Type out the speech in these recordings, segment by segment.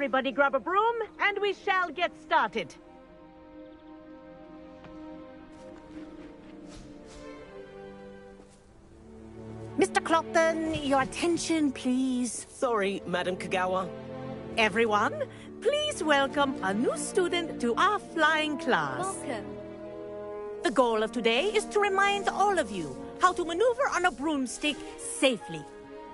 Everybody grab a broom, and we shall get started. Mr. Clopton, your attention, please. Sorry, Madam Kagawa. Everyone, please welcome a new student to our flying class. Welcome. The goal of today is to remind all of you how to maneuver on a broomstick safely,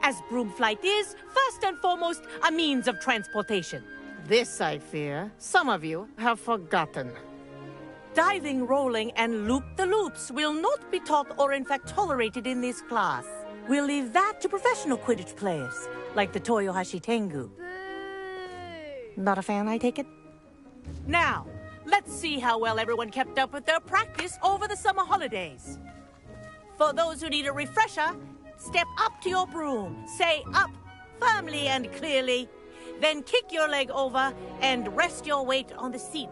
as broom flight is, first and foremost, a means of transportation. This, I fear, some of you have forgotten. Diving, rolling, and loop-the-loops will not be taught or in fact tolerated in this class. We'll leave that to professional Quidditch players, like the Toyohashi Tengu. Boo! Not a fan, I take it? Now, let's see how well everyone kept up with their practice over the summer holidays. For those who need a refresher, step up to your broom, say up firmly and clearly, then kick your leg over and rest your weight on the seat.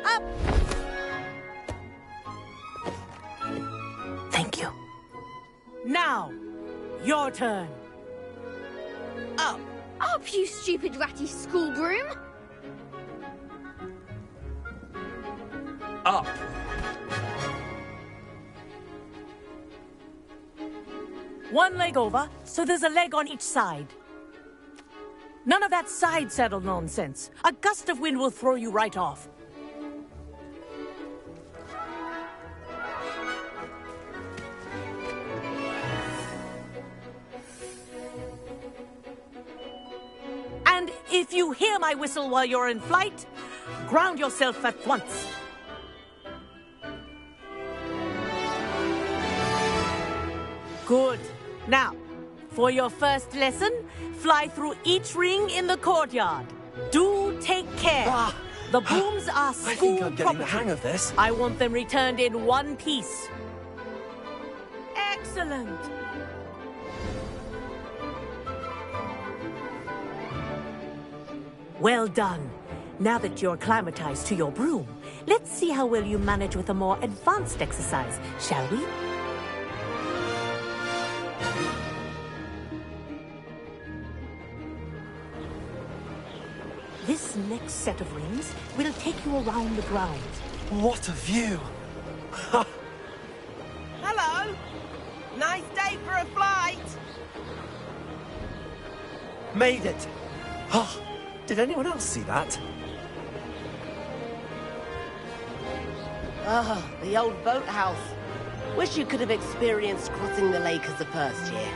Up! Thank you. Now, your turn. Up. Up, you stupid ratty school broom! Up. One leg over, so there's a leg on each side. None of that side saddle nonsense. A gust of wind will throw you right off. And if you hear my whistle while you're in flight, ground yourself at once. Good. Now, for your first lesson, fly through each ring in the courtyard. Do take care. The brooms are I think school I'm getting property. the hang of this. I want them returned in one piece. Excellent. Well done. Now that you're acclimatized to your broom, let's see how well you manage with a more advanced exercise, shall we? This next set of rings will take you around the grounds. What a view! Hello. Nice day for a flight. Made it! Oh, did anyone else see that? Ah, the old boathouse. Wish you could have experienced crossing the lake as the first year.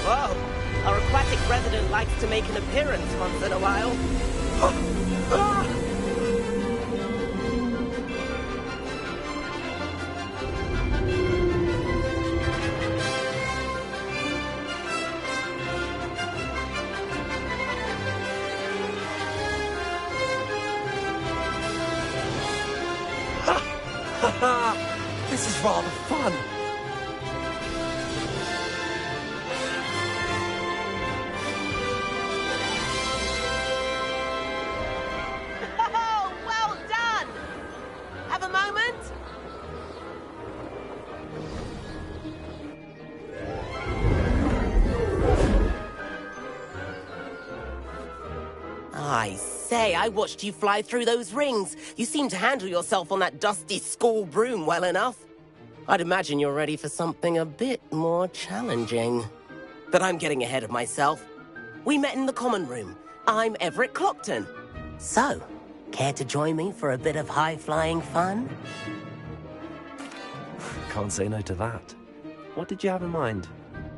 Whoa, our aquatic resident likes to make an appearance once in a while. This is rather fun. Oh, well done! Have a moment? I say, I watched you fly through those rings. You seem to handle yourself on that dusty school broom well enough. I'd imagine you're ready for something a bit more challenging. But I'm getting ahead of myself. We met in the common room. I'm Everett Clopton. So, care to join me for a bit of high-flying fun? Can't say no to that. What did you have in mind?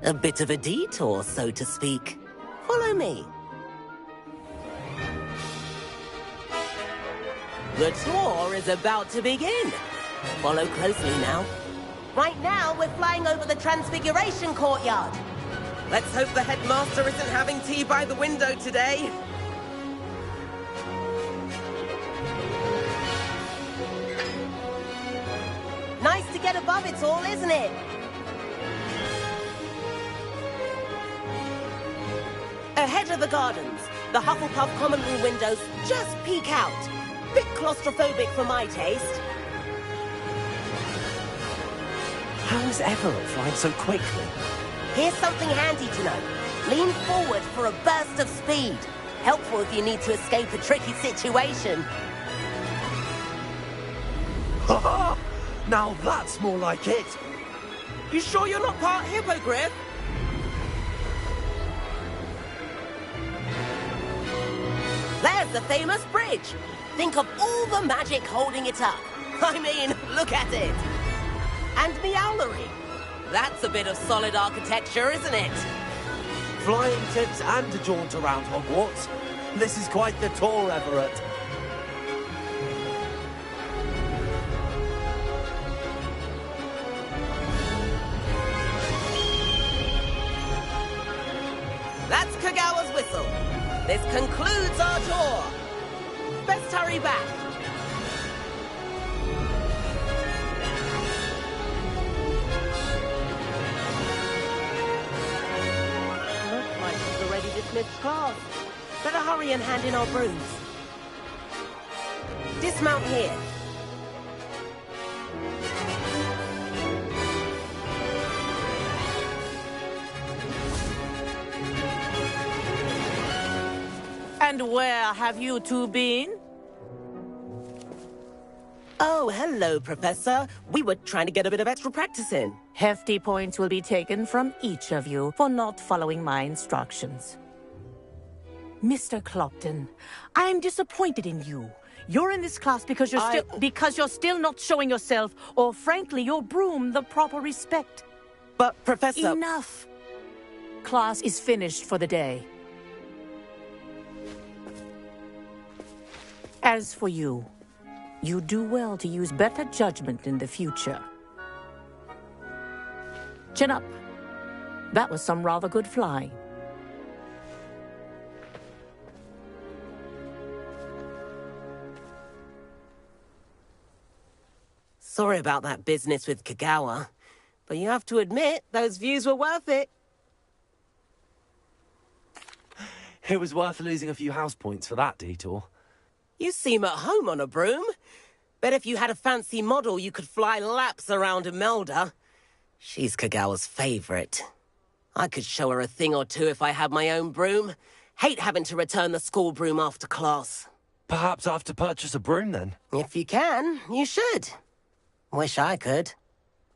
A bit of a detour, so to speak. Follow me. The tour is about to begin. Follow closely now. Right now, we're flying over the Transfiguration Courtyard. Let's hope the headmaster isn't having tea by the window today. Nice to get above it all, isn't it? Ahead of the gardens, the Hufflepuff common room windows just peek out. Bit claustrophobic for my taste. How is Everett flying so quickly? Here's something handy to know. Lean forward for a burst of speed. Helpful if you need to escape a tricky situation. Now that's more like it. You sure you're not part hippogriff? There's the famous bridge. Think of all the magic holding it up. I mean, look at it. And Meowlery. That's a bit of solid architecture, isn't it? Flying tips and a jaunt around Hogwarts. This is quite the tour, Everett. That's Kagawa's whistle. This concludes our tour. Best hurry back. Looks like she's already dismissed class. Better hurry and hand in our brooms. Dismount here. And where have you two been? Oh, hello, Professor. We were trying to get a bit of extra practice in. Hefty points will be taken from each of you for not following my instructions. Mr. Clopton, I'm disappointed in you. You're in this class because you're still not showing yourself, or frankly, your broom, the proper respect. But, Professor... Enough. Class is finished for the day. As for you, you do well to use better judgment in the future. Chin up. That was some rather good flying. Sorry about that business with Kagawa, but you have to admit, those views were worth it. It was worth losing a few house points for that detour. You seem at home on a broom. Bet if you had a fancy model, you could fly laps around Imelda. She's Kagawa's favorite. I could show her a thing or two if I had my own broom. Hate having to return the school broom after class. Perhaps I have to purchase a broom then? If you can, you should. Wish I could.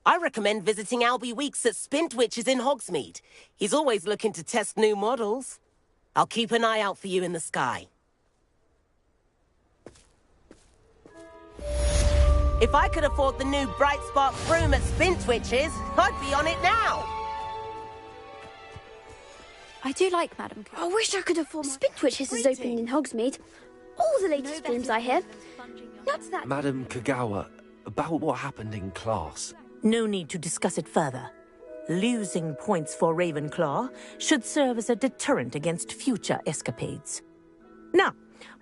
I recommend visiting Albie Weeks at Spintwitches in Hogsmeade. He's always looking to test new models. I'll keep an eye out for you in the sky. If I could afford the new Bright Spark broom at Spintwitches, I'd be on it now. I do like Madam. I wish I could afford. Spintwitches is opening in Hogsmeade. All the latest brooms I hear. What's that? Madam Kagawa, about what happened in class. No need to discuss it further. Losing points for Ravenclaw should serve as a deterrent against future escapades. Now,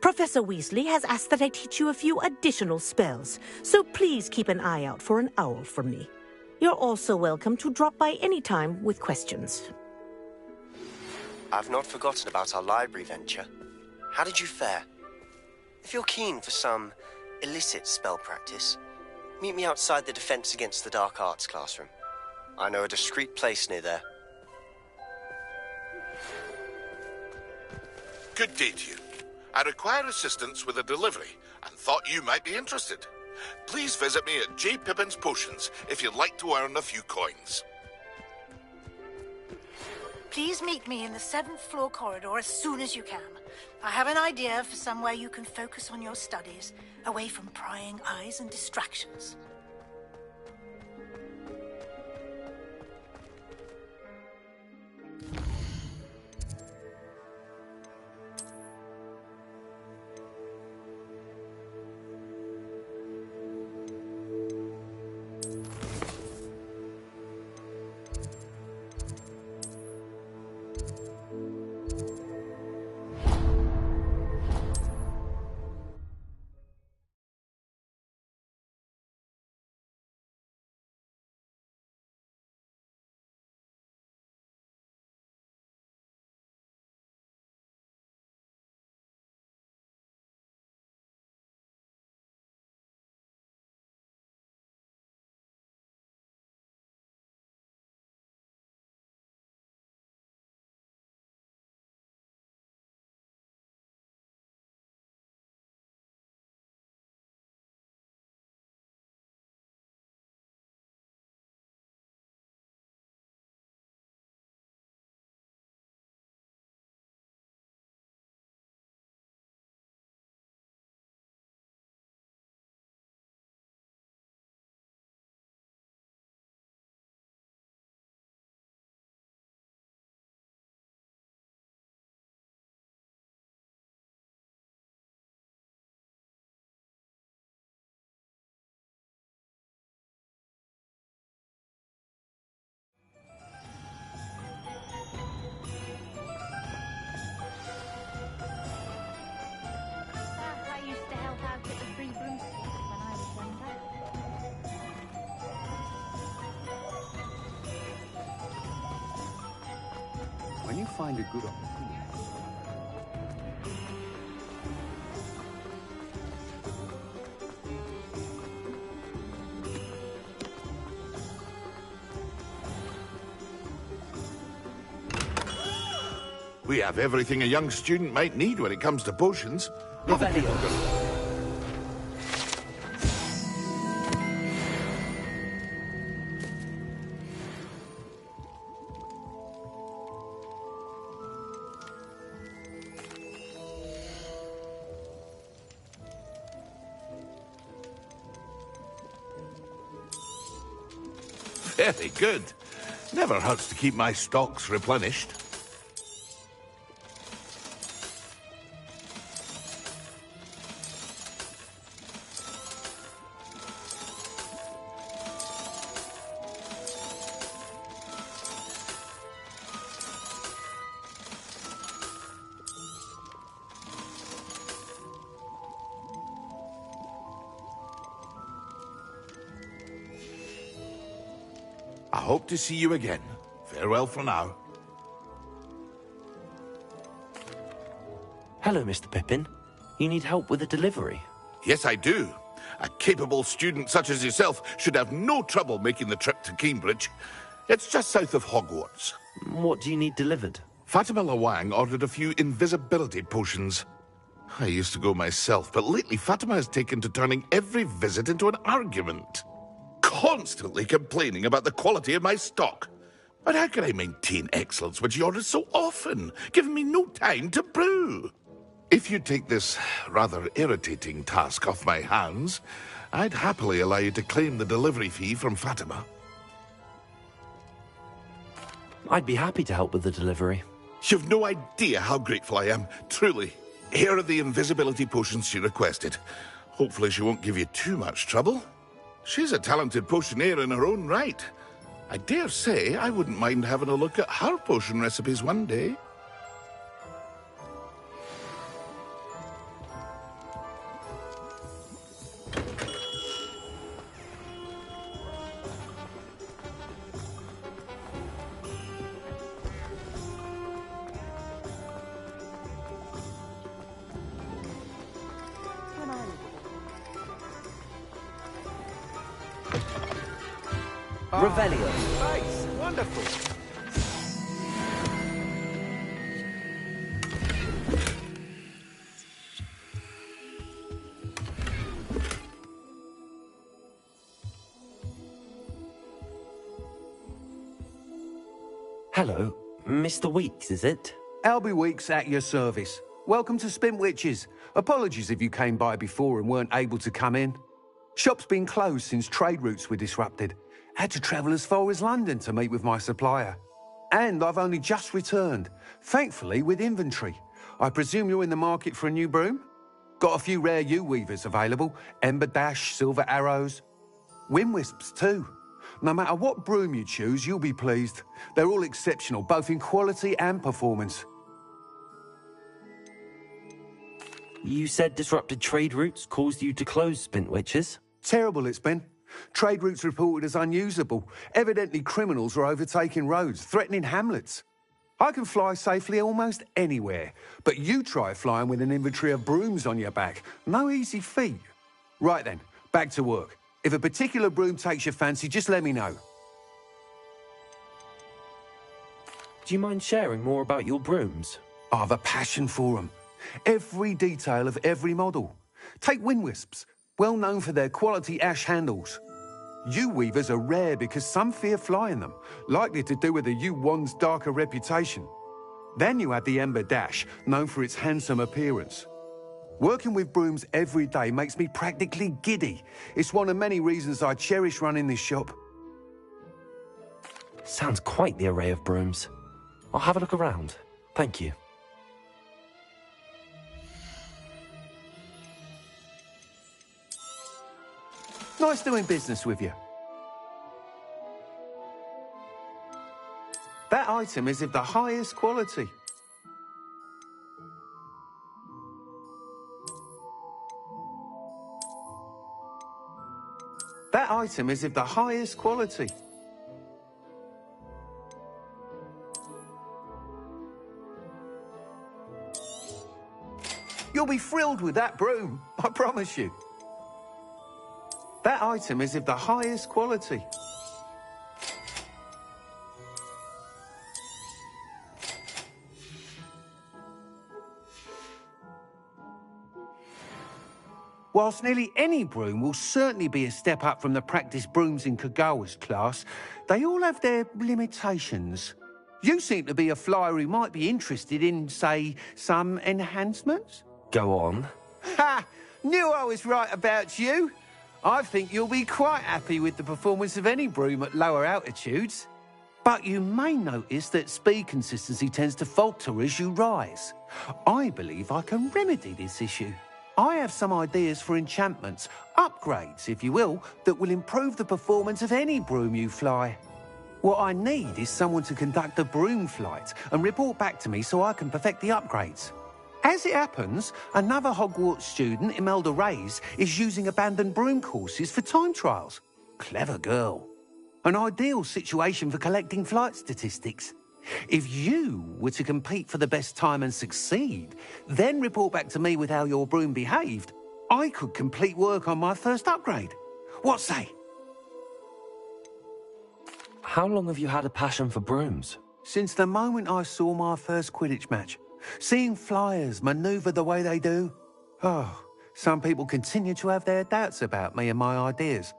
Professor Weasley has asked that I teach you a few additional spells, so please keep an eye out for an owl from me. You're also welcome to drop by any time with questions. I've not forgotten about our library venture. How did you fare? If you're keen for some illicit spell practice, meet me outside the Defense Against the Dark Arts classroom. I know a discreet place near there. Good day to you. I require assistance with a delivery and thought you might be interested. Please visit me at J. Pippin's Potions if you'd like to earn a few coins. Please meet me in the 7th floor corridor as soon as you can. I have an idea for somewhere you can focus on your studies, away from prying eyes and distractions. find a good opportunity. We have everything a young student might need when it comes to potions. Very good. Never hurts to keep my stocks replenished. I hope to see you again. Farewell for now. Hello, Mr. Pippin. You need help with a delivery? Yes, I do. A capable student such as yourself should have no trouble making the trip to Cambridge. It's just south of Hogwarts. What do you need delivered? Fatima Lawang ordered a few invisibility potions. I used to go myself, but lately Fatima has taken to turning every visit into an argument. Constantly complaining about the quality of my stock. But how can I maintain excellence when she orders so often, giving me no time to brew? If you take this rather irritating task off my hands, I'd happily allow you to claim the delivery fee from Fatima. I'd be happy to help with the delivery. You've no idea how grateful I am, truly. Here are the invisibility potions she requested. Hopefully she won't give you too much trouble. She's a talented potioneer in her own right. I dare say I wouldn't mind having a look at her potion recipes one day. Revelio. Nice, wonderful. Hello, Mr. Weeks, is it? Albie Weeks at your service. Welcome to Spintwitches. Apologies if you came by before and weren't able to come in. Shop's been closed since trade routes were disrupted. Had to travel as far as London to meet with my supplier. And I've only just returned, thankfully with inventory. I presume you're in the market for a new broom? Got a few rare yew-weavers available, Ember Dash, Silver Arrows. Wind Wisps too. No matter what broom you choose, you'll be pleased. They're all exceptional, both in quality and performance. You said disrupted trade routes caused you to close Spintwitches? Terrible it's been. Trade routes reported as unusable. Evidently criminals were overtaking roads, threatening hamlets. I can fly safely almost anywhere, but you try flying with an inventory of brooms on your back. No easy feat. Right then, back to work. If a particular broom takes your fancy, just let me know. Do you mind sharing more about your brooms? I've a passion for them. Every detail of every model. Take Wind Wisps, well known for their quality ash handles. Yew weavers are rare because some fear flying them, likely to do with the yew wand's darker reputation. Then you have the Ember Dash, known for its handsome appearance. Working with brooms every day makes me practically giddy. It's one of many reasons I cherish running this shop. Sounds quite the array of brooms. I'll have a look around. Thank you. Nice doing business with you. That item is of the highest quality. That item is of the highest quality. You'll be thrilled with that broom, I promise you. That item is of the highest quality. Whilst nearly any broom will certainly be a step up from the practice brooms in Kagawa's class, they all have their limitations. You seem to be a flyer who might be interested in, say, some enhancements? Go on. Ha! Knew I was right about you. I think you'll be quite happy with the performance of any broom at lower altitudes. But you may notice that speed consistency tends to falter as you rise. I believe I can remedy this issue. I have some ideas for enchantments, upgrades, if you will, that will improve the performance of any broom you fly. What I need is someone to conduct a broom flight and report back to me so I can perfect the upgrades. As it happens, another Hogwarts student, Imelda Reyes, is using abandoned broom courses for time trials. Clever girl. An ideal situation for collecting flight statistics. If you were to compete for the best time and succeed, then report back to me with how your broom behaved, I could complete work on my first upgrade. What say? How long have you had a passion for brooms? Since the moment I saw my first Quidditch match. Seeing flyers manoeuvre the way they do. Oh, some people continue to have their doubts about me and my ideas.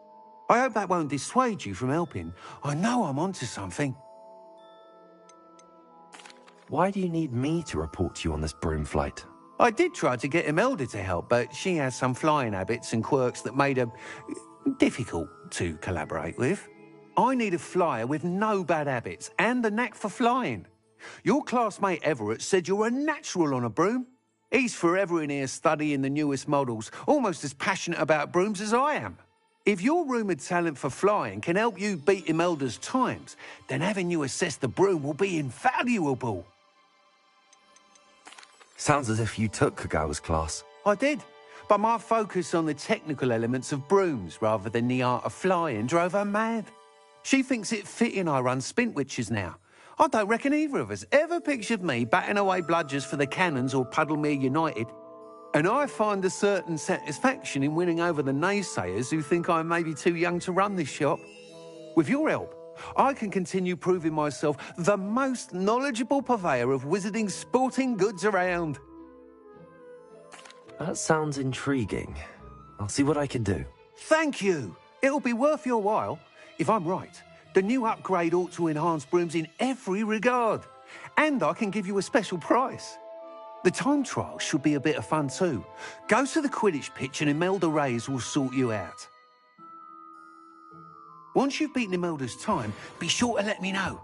I hope that won't dissuade you from helping. I know I'm onto something. Why do you need me to report to you on this broom flight? I did try to get Imelda to help, but she has some flying habits and quirks that made her difficult to collaborate with. I need a flyer with no bad habits and a knack for flying. Your classmate Everett said you're a natural on a broom. He's forever in here studying the newest models, almost as passionate about brooms as I am. If your rumoured talent for flying can help you beat Imelda's times, then having you assess the broom will be invaluable. Sounds as if you took Kagawa's class. I did, but my focus on the technical elements of brooms rather than the art of flying drove her mad. She thinks it fitting I run Spintwitches now. I don't reckon either of us ever pictured me batting away bludgers for the Cannons or Puddlemere United. And I find a certain satisfaction in winning over the naysayers who think I may be too young to run this shop. With your help, I can continue proving myself the most knowledgeable purveyor of wizarding sporting goods around. That sounds intriguing. I'll see what I can do. Thank you. It'll be worth your while. If I'm right, the new upgrade ought to enhance brooms in every regard. And I can give you a special price. The time trial should be a bit of fun too. Go to the Quidditch pitch and Imelda Reyes will sort you out. Once you've beaten Imelda's time, be sure to let me know.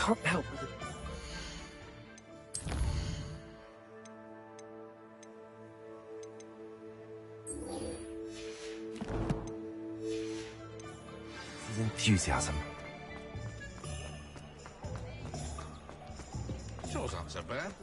can't help but... This is enthusiasm. Sure sounds so bad.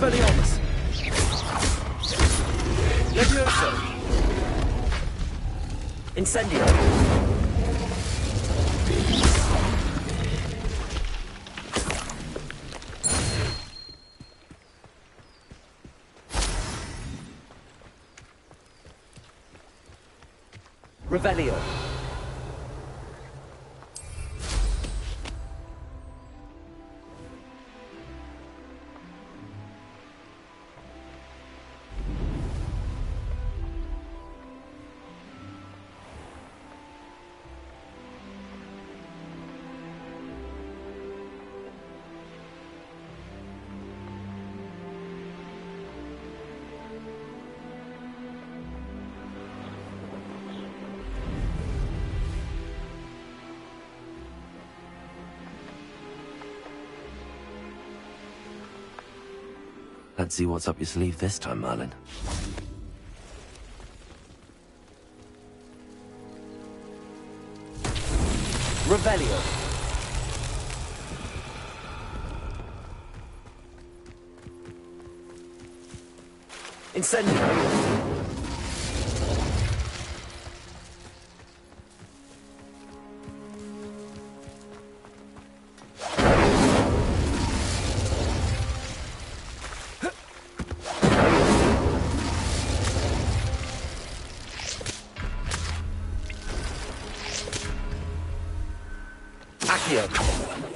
Expelliarmus! Levioso! Incendio! Revelio! Let's see what's up your sleeve this time, Merlin. Revelio! Incendio!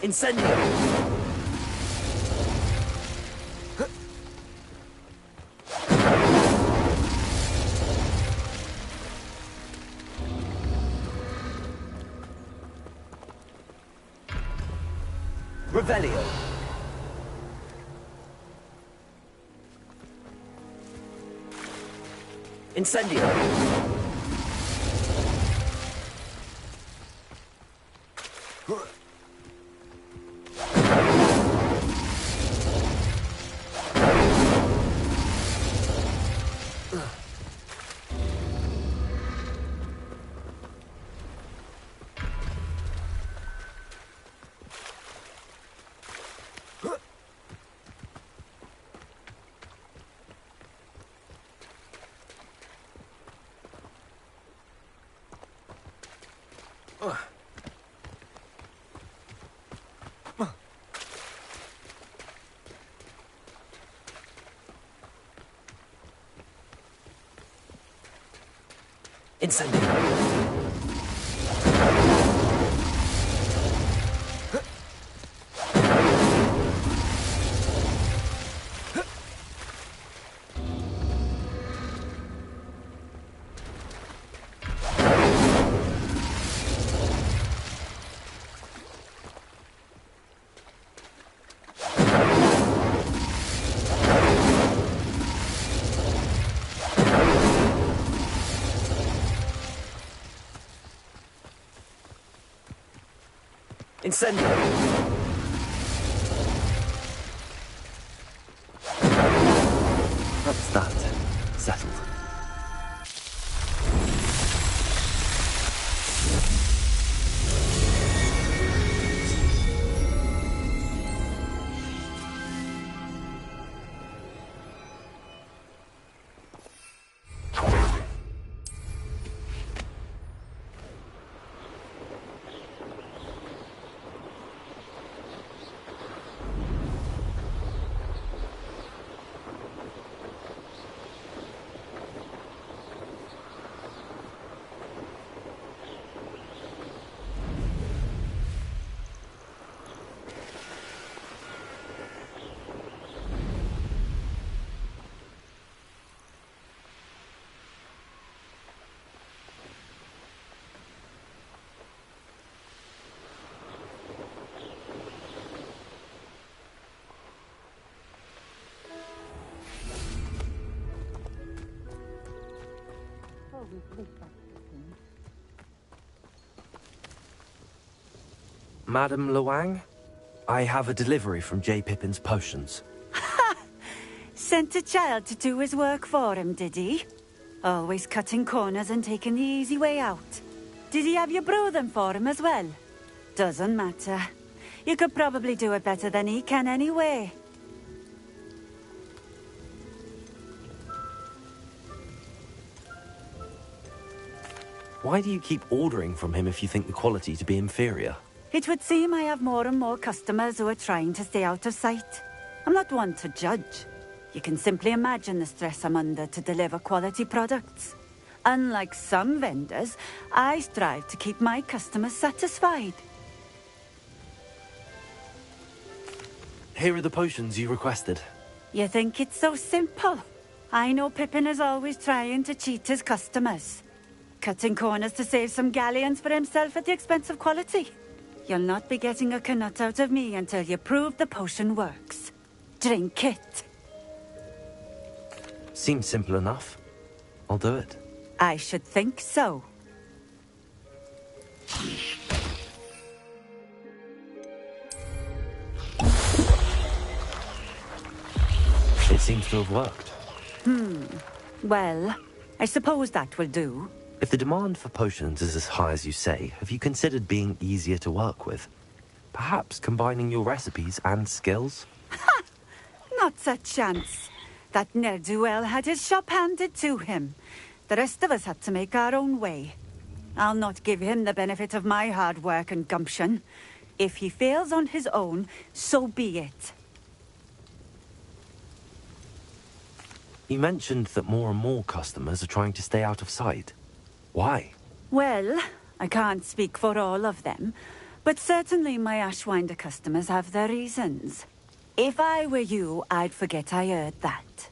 Incendio! Revelio! Incendio! Incendio. Incendio. That's that. Settled. Madam Luang, I have a delivery from J. Pippin's potions. Sent a child to do his work for him, did he? Always cutting corners and taking the easy way out. Did he have you brew them for him as well? Doesn't matter. You could probably do it better than he can anyway. Why do you keep ordering from him if you think the quality to be inferior? It would seem I have more and more customers who are trying to stay out of sight. I'm not one to judge. You can simply imagine the stress I'm under to deliver quality products. Unlike some vendors, I strive to keep my customers satisfied. Here are the potions you requested. You think it's so simple? I know Pippin is always trying to cheat his customers. Cutting corners to save some galleons for himself at the expense of quality. You'll not be getting a canut out of me until you prove the potion works. Drink it. Seems simple enough. I'll do it. I should think so. It seems to have worked. Well, I suppose that will do. If the demand for potions is as high as you say, have you considered being easier to work with? Perhaps combining your recipes and skills? Not a chance. That ne'er-do-well had his shop handed to him. The rest of us had to make our own way. I'll not give him the benefit of my hard work and gumption. If he fails on his own, so be it. You mentioned that more and more customers are trying to stay out of sight. Why? Well, I can't speak for all of them, but certainly my Ashwinder customers have their reasons. If I were you, I'd forget I heard that.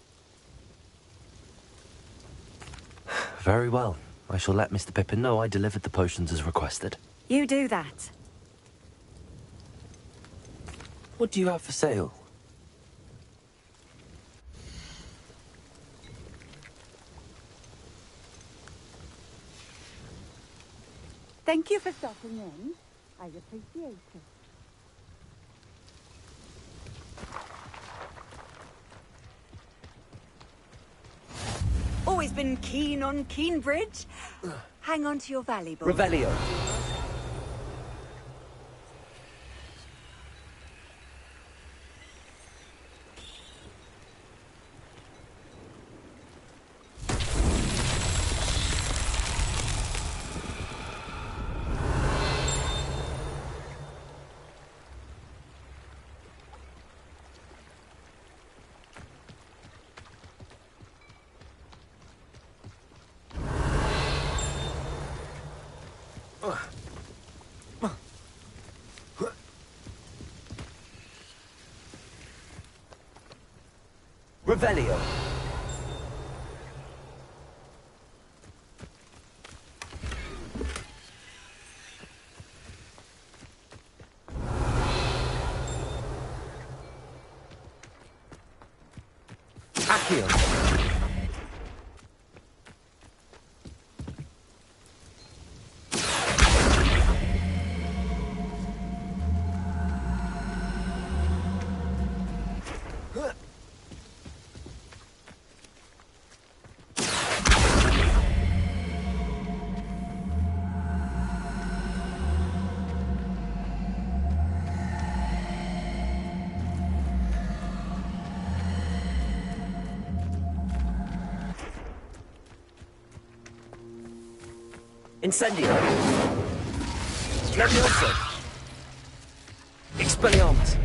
Very well. I shall let Mr. Pippin know I delivered the potions as requested. You do that. What do you have for sale? Thank you for stopping in. I appreciate it. Always been keen on Keenbridge. Hang on to your valuables. Revelio. Revelio. Accio. Incendio. Levioso. Expelliarmus.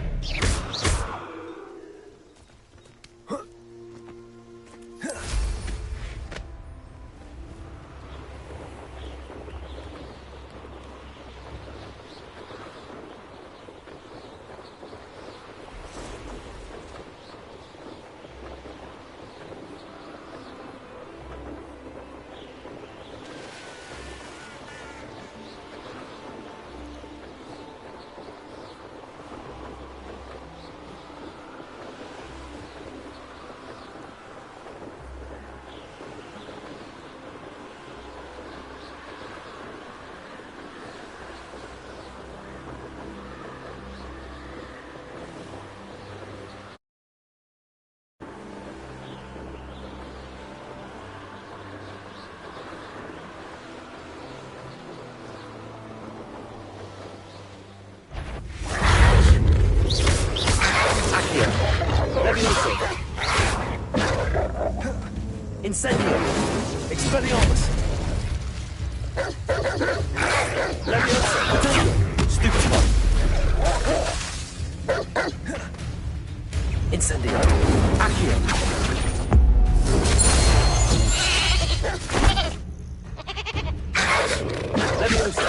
Levioso. Incendio. Expelliarmus. Levioso. Stupefy. Incendio. Accio. Levioso.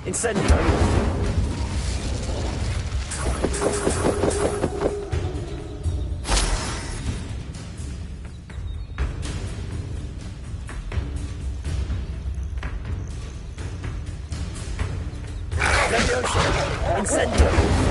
Incendio. Incendio!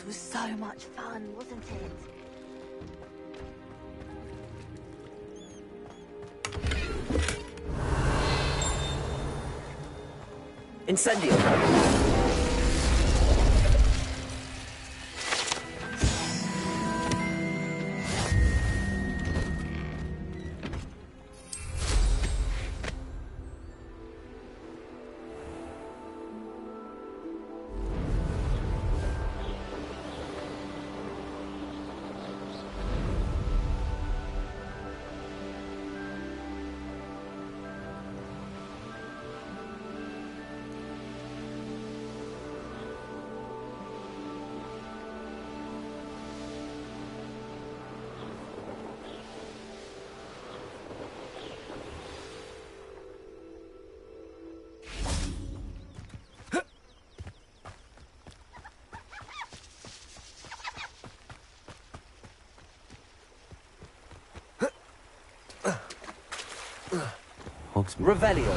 Was so much fun, wasn't it? Incendio. Hogsmeade. Revelio.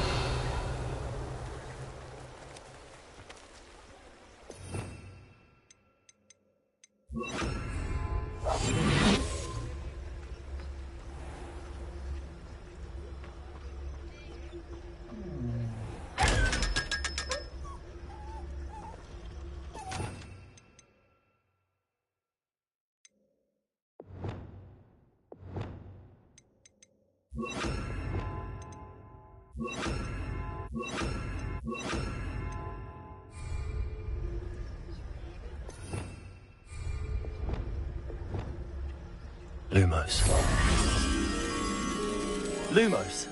Lumos. Lumos.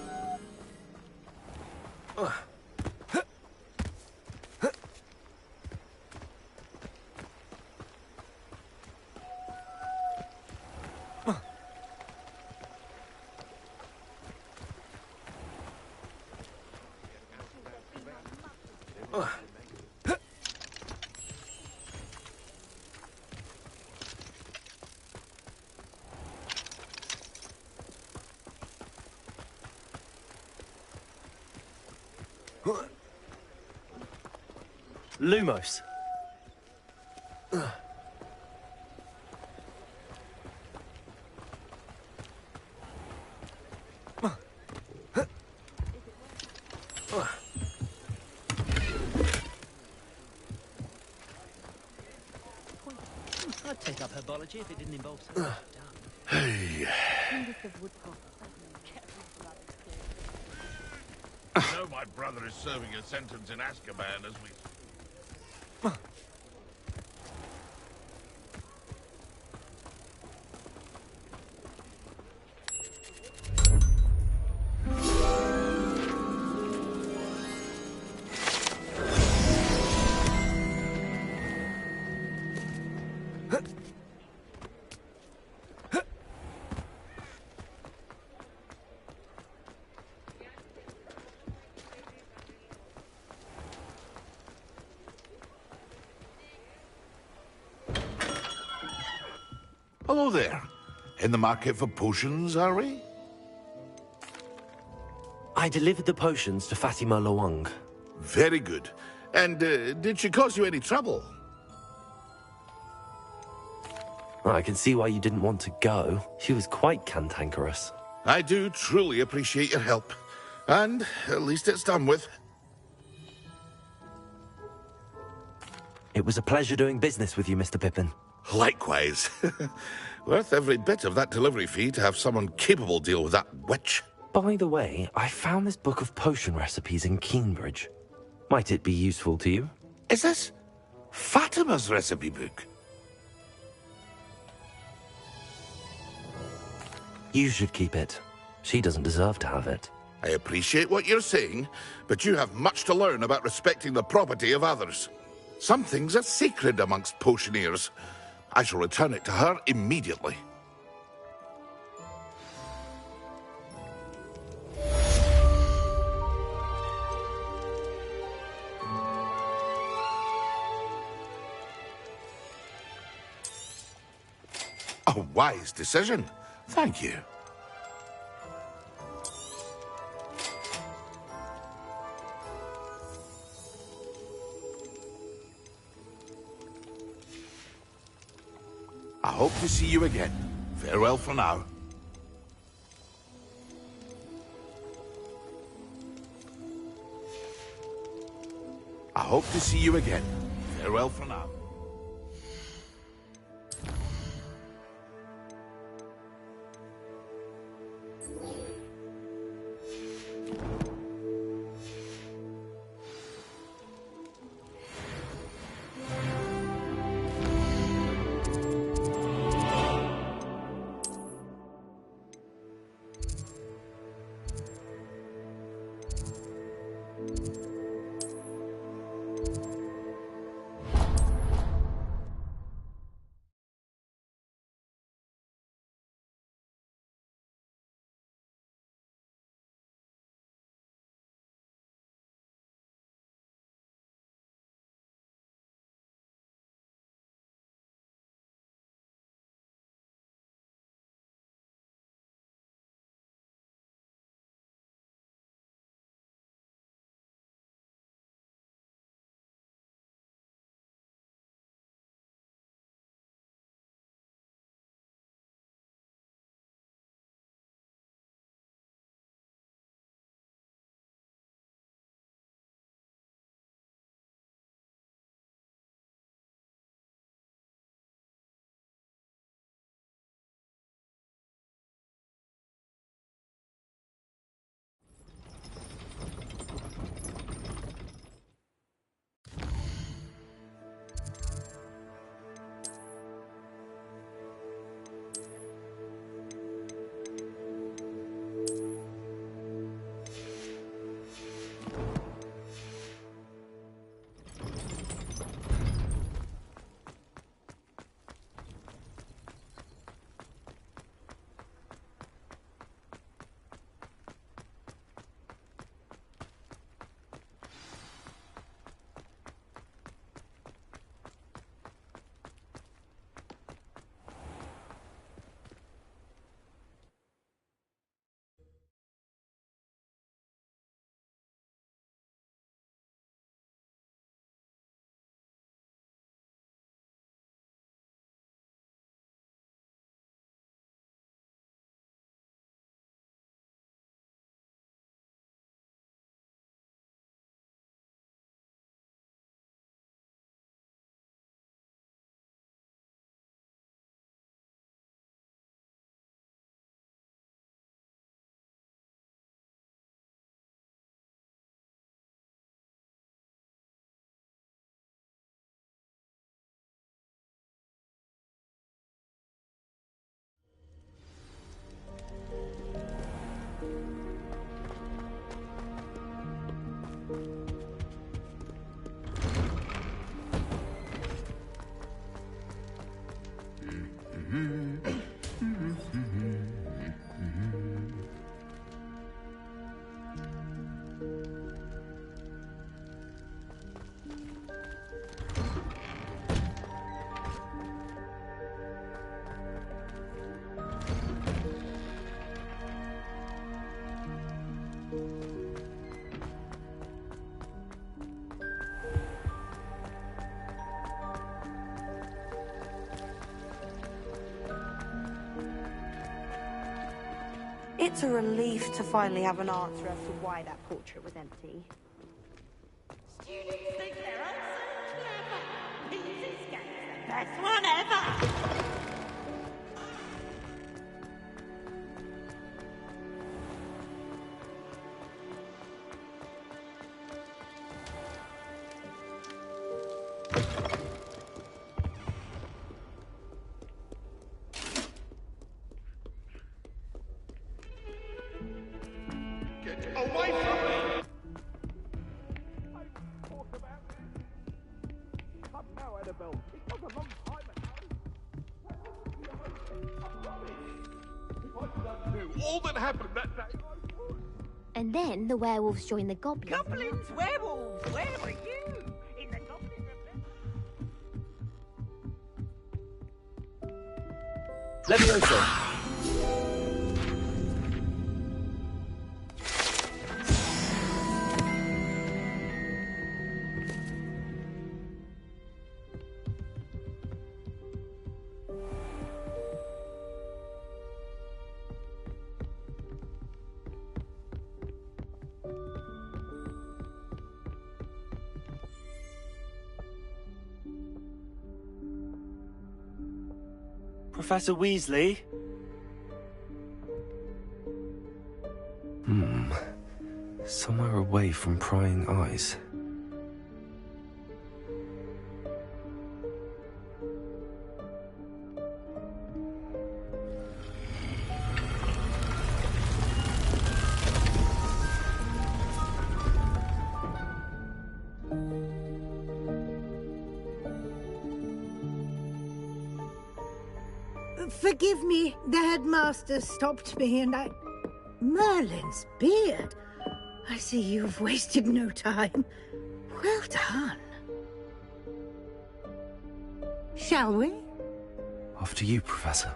Lumos. I'd take up herbology if it didn't involve so much. Hey. I know my brother is serving a sentence in Azkaban as we... Hello there. In the market for potions, are we? I delivered the potions to Fatima Lawang. Very good. And did she cause you any trouble? I can see why you didn't want to go. She was quite cantankerous. I do truly appreciate your help. And at least it's done with. It was a pleasure doing business with you, Mr. Pippin. Likewise. Worth every bit of that delivery fee to have someone capable deal with that witch. By the way, I found this book of potion recipes in Keenbridge. Might it be useful to you? Is this Fatima's recipe book? You should keep it. She doesn't deserve to have it. I appreciate what you're saying, but you have much to learn about respecting the property of others. Some things are sacred amongst potioneers. I shall return it to her immediately. A wise decision. Thank you. I hope to see you again. Farewell for now. I hope to see you again. Farewell for now. It's a relief to finally have an answer as to why that portrait was empty. Students think they're all so clever. Easy Scan's the best one ever. Away from me! All that happened that day. And then the werewolves joined the goblins. Goblins, werewolves, where were you? In the goblin Leviosa! Professor Weasley? Somewhere away from prying eyes. Forgive me, the headmaster stopped me and I... Merlin's beard. I see you've wasted no time. Well done. Shall we? After you, Professor.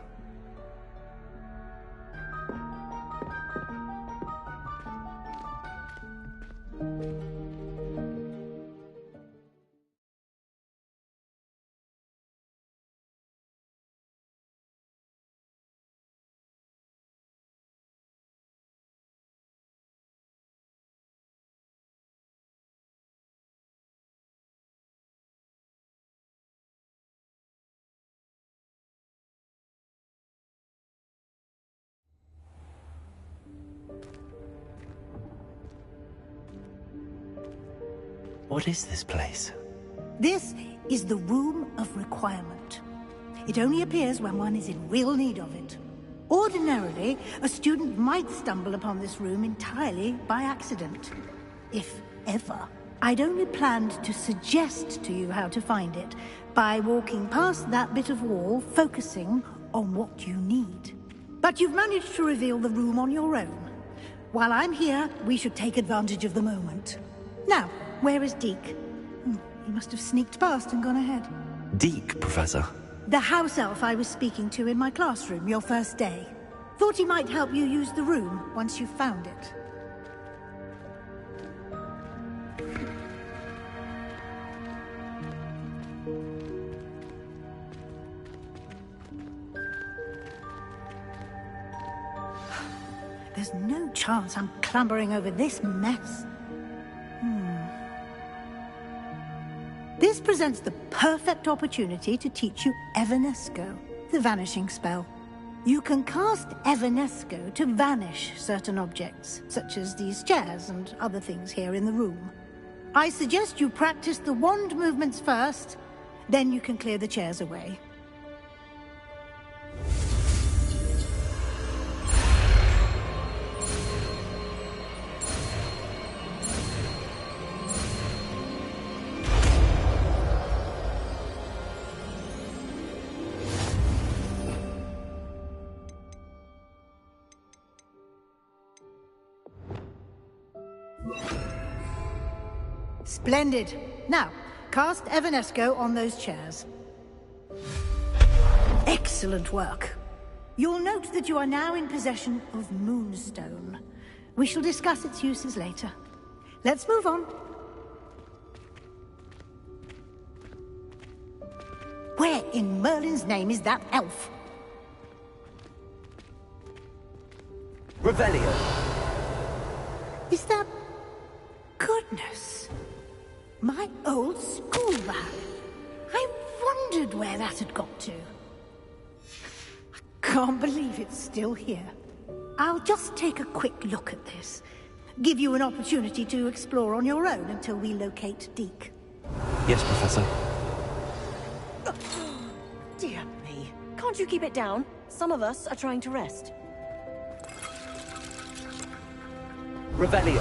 What is this place? This is the Room of Requirement. It only appears when one is in real need of it. Ordinarily, a student might stumble upon this room entirely by accident. If ever. I'd only planned to suggest to you how to find it by walking past that bit of wall, focusing on what you need. But you've managed to reveal the room on your own. While I'm here, we should take advantage of the moment. Now, where is Deke? He must have sneaked past and gone ahead. Deke, Professor. The house elf I was speaking to in my classroom your first day. Thought he might help you use the room once you found it. There's no chance I'm clambering over this mess. This presents the perfect opportunity to teach you Evanesco, the vanishing spell. You can cast Evanesco to vanish certain objects, such as these chairs and other things here in the room. I suggest you practice the wand movements first, then you can clear the chairs away. Splendid. Now, cast Evanesco on those chairs. Excellent work. You'll note that you are now in possession of Moonstone. We shall discuss its uses later. Let's move on. Where in Merlin's name is that elf? Revelio. Is that... Goodness. My old school bag. I wondered where that had got to. I can't believe it's still here. I'll just take a quick look at this. Give you an opportunity to explore on your own until we locate Deke. Yes, Professor. Dear me. Can't you keep it down? Some of us are trying to rest. Revelio.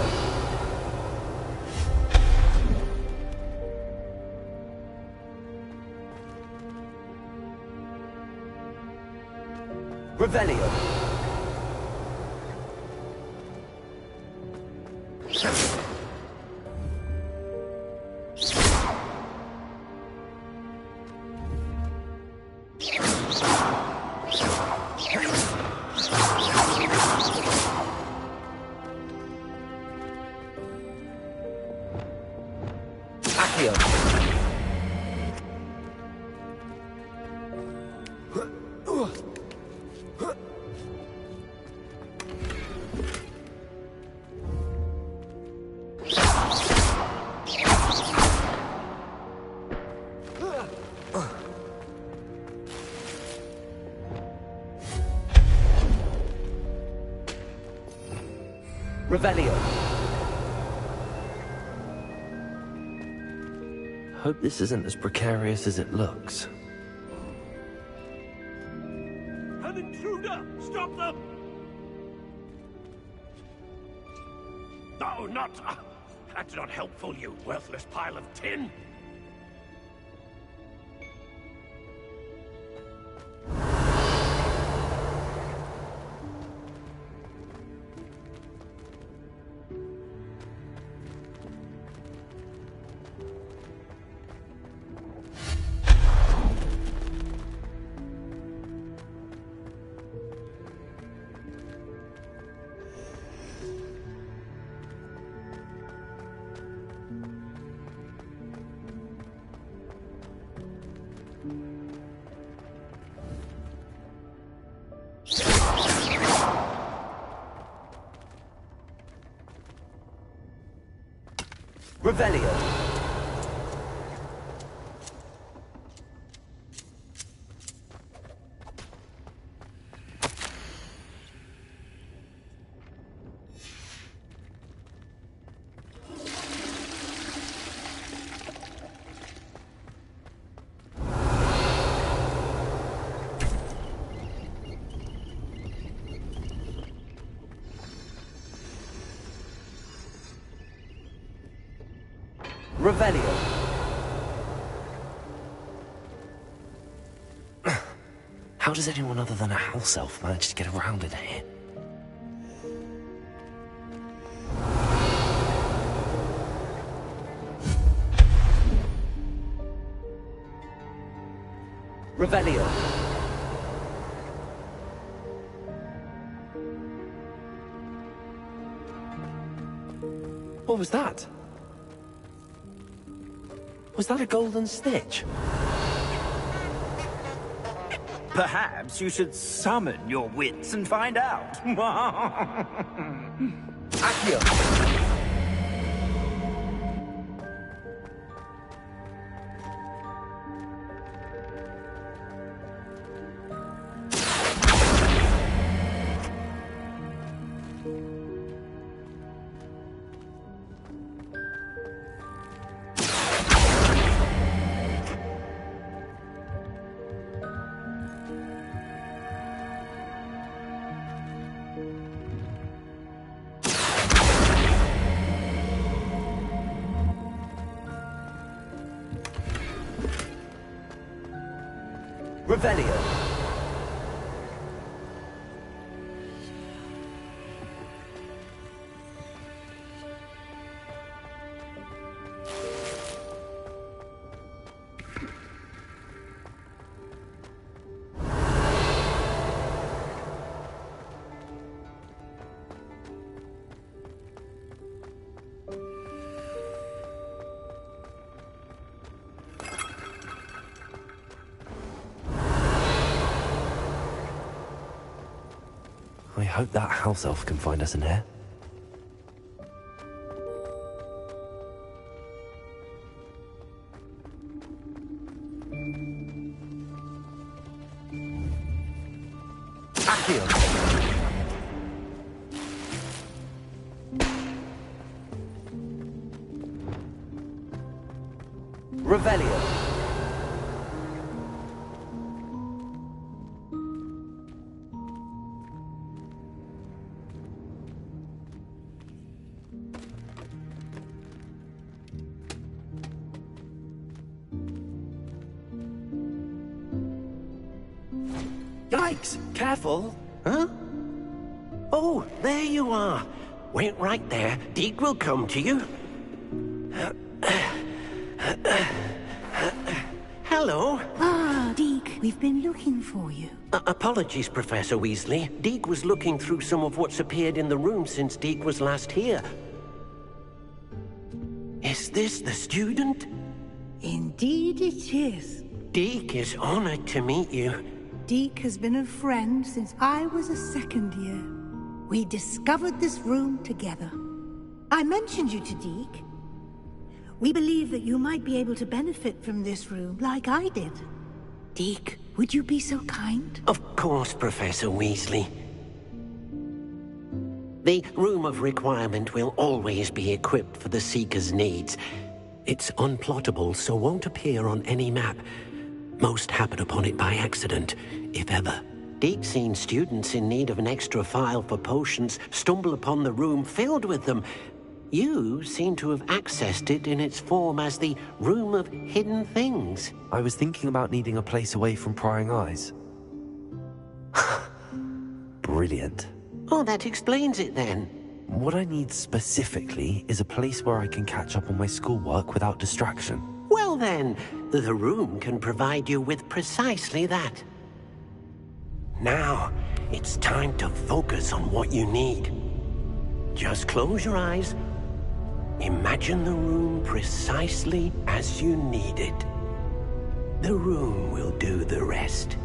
Revelio. Accio. Revelio. Hope this isn't as precarious as it looks. An intruder! Stop them! No, not... that's not helpful, you worthless pile of tin! Revelio. Revelio. How does anyone other than a house elf manage to get around in here? Revelio. What was that? Was that a golden snitch? Perhaps you should summon your wits and find out. Accio. Revelio. I hope that house elf can find us in here. Accio. Revelio. Yikes! Careful! Huh? Oh, there you are. Wait right there. Deke will come to you. Hello. Ah, Deke, we've been looking for you. Apologies, Professor Weasley. Deke was looking through some of what's appeared in the room since Deke was last here. Is this the student? Indeed it is. Deke is honored to meet you. Deke has been a friend since I was a second year. We discovered this room together. I mentioned you to Deke. We believe that you might be able to benefit from this room like I did. Deke, would you be so kind? Of course, Professor Weasley. The Room of Requirement will always be equipped for the Seeker's needs. It's unplottable, so won't appear on any map. Most happen upon it by accident, if ever. Deke's seen students in need of an extra file for potions stumble upon the room filled with them. You seem to have accessed it in its form as the Room of Hidden Things. I was thinking about needing a place away from prying eyes. Brilliant. Oh, that explains it then. What I need specifically is a place where I can catch up on my schoolwork without distraction. Well then, the room can provide you with precisely that. Now, it's time to focus on what you need. Just close your eyes. Imagine the room precisely as you need it. The room will do the rest.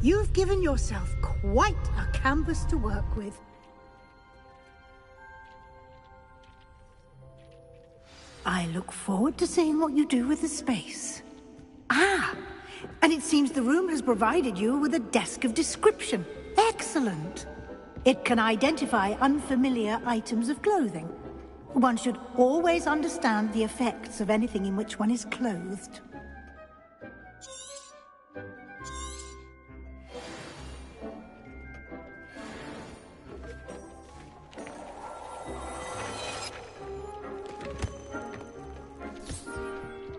You've given yourself quite a canvas to work with. I look forward to seeing what you do with the space. Ah, and it seems the room has provided you with a desk of description. Excellent. It can identify unfamiliar items of clothing. One should always understand the effects of anything in which one is clothed.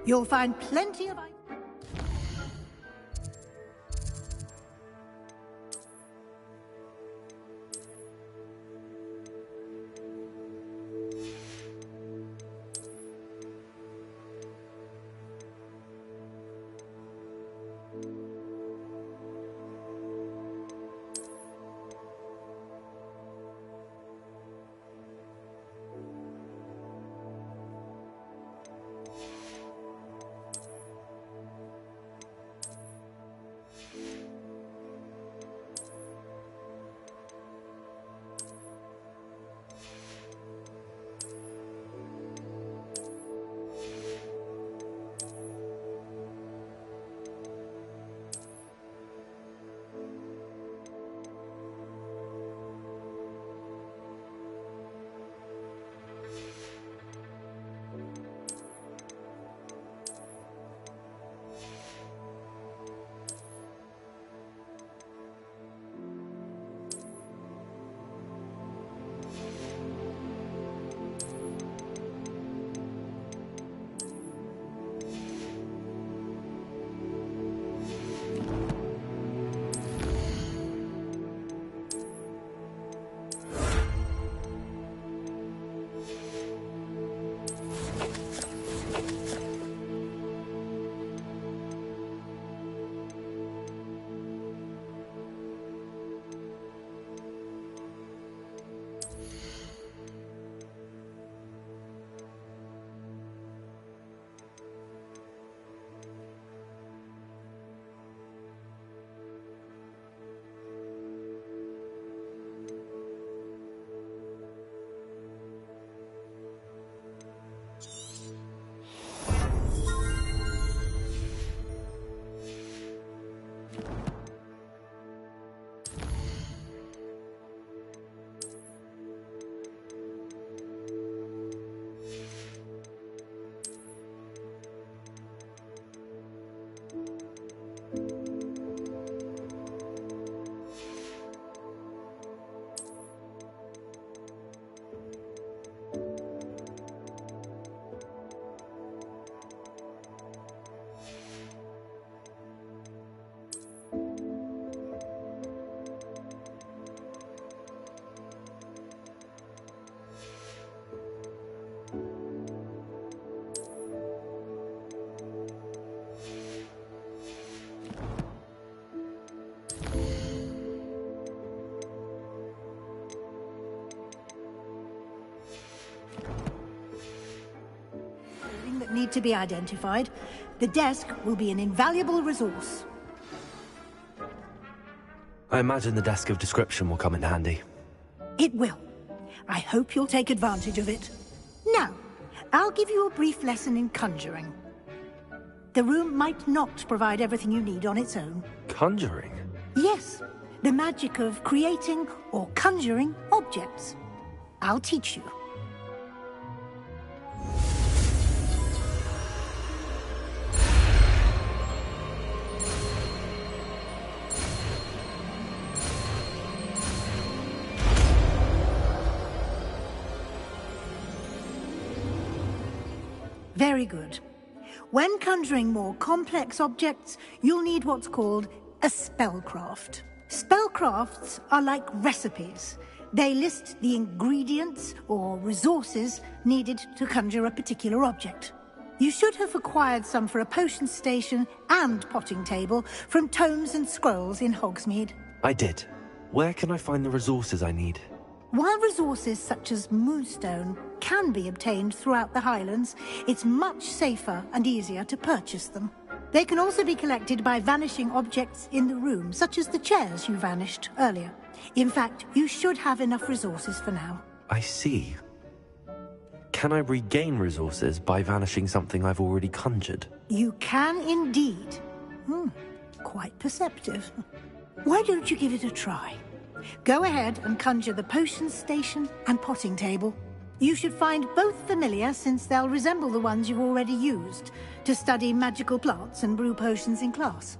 You'll find plenty of... need to be identified, the desk will be an invaluable resource. I imagine the desk of description will come in handy. It will. I hope you'll take advantage of it. Now, I'll give you a brief lesson in conjuring. The room might not provide everything you need on its own. Conjuring? Yes, the magic of creating or conjuring objects. I'll teach you. Very good. When conjuring more complex objects, you'll need what's called a spellcraft. Spellcrafts are like recipes. They list the ingredients or resources needed to conjure a particular object. You should have acquired some for a potion station and potting table from tomes and scrolls in Hogsmeade. I did. Where can I find the resources I need? While resources such as moonstone can be obtained throughout the Highlands, it's much safer and easier to purchase them. They can also be collected by vanishing objects in the room, such as the chairs you vanished earlier. In fact, you should have enough resources for now. I see. Can I regain resources by vanishing something I've already conjured? You can indeed. Quite perceptive. Why don't you give it a try? Go ahead and conjure the potion station and potting table. You should find both familiar, since they'll resemble the ones you've already used to study magical plants and brew potions in class.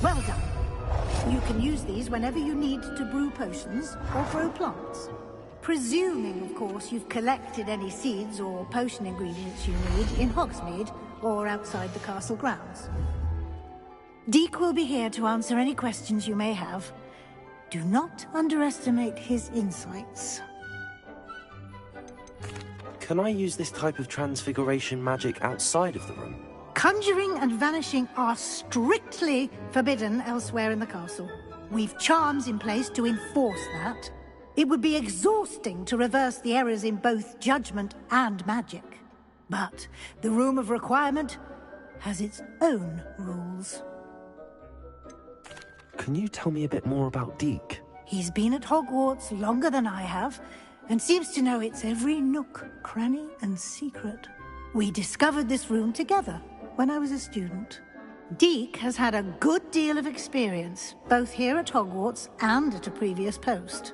Well done. You can use these whenever you need to brew potions or grow plants. Presuming, of course, you've collected any seeds or potion ingredients you need in Hogsmeade or outside the castle grounds. Deek will be here to answer any questions you may have. Do not underestimate his insights. Can I use this type of transfiguration magic outside of the room? Conjuring and vanishing are strictly forbidden elsewhere in the castle. We've charms in place to enforce that. It would be exhausting to reverse the errors in both judgment and magic. But the Room of Requirement has its own rules. Can you tell me a bit more about Deek? He's been at Hogwarts longer than I have, and seems to know its every nook, cranny, and secret. We discovered this room together when I was a student. Deek has had a good deal of experience, both here at Hogwarts and at a previous post.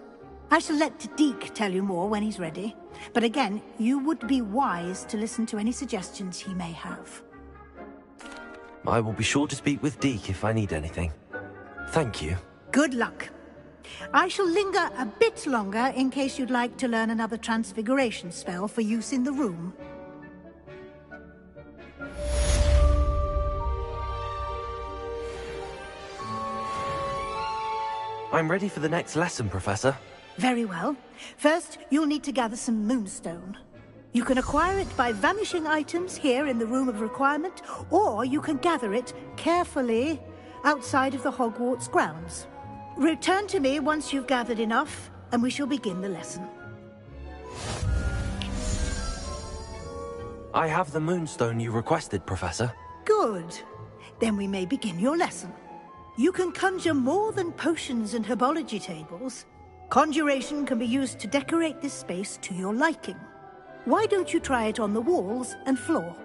I shall let Deek tell you more when he's ready, but again, you would be wise to listen to any suggestions he may have. I will be sure to speak with Deek if I need anything. Thank you. Good luck. I shall linger a bit longer in case you'd like to learn another transfiguration spell for use in the room. I'm ready for the next lesson, Professor. Very well. First, you'll need to gather some moonstone. You can acquire it by vanishing items here in the Room of Requirement, or you can gather it carefully outside of the Hogwarts grounds. Return to me once you've gathered enough, and we shall begin the lesson. I have the moonstone you requested, Professor. Good. Then we may begin your lesson. You can conjure more than potions and herbology tables. Conjuration can be used to decorate this space to your liking. Why don't you try it on the walls and floor?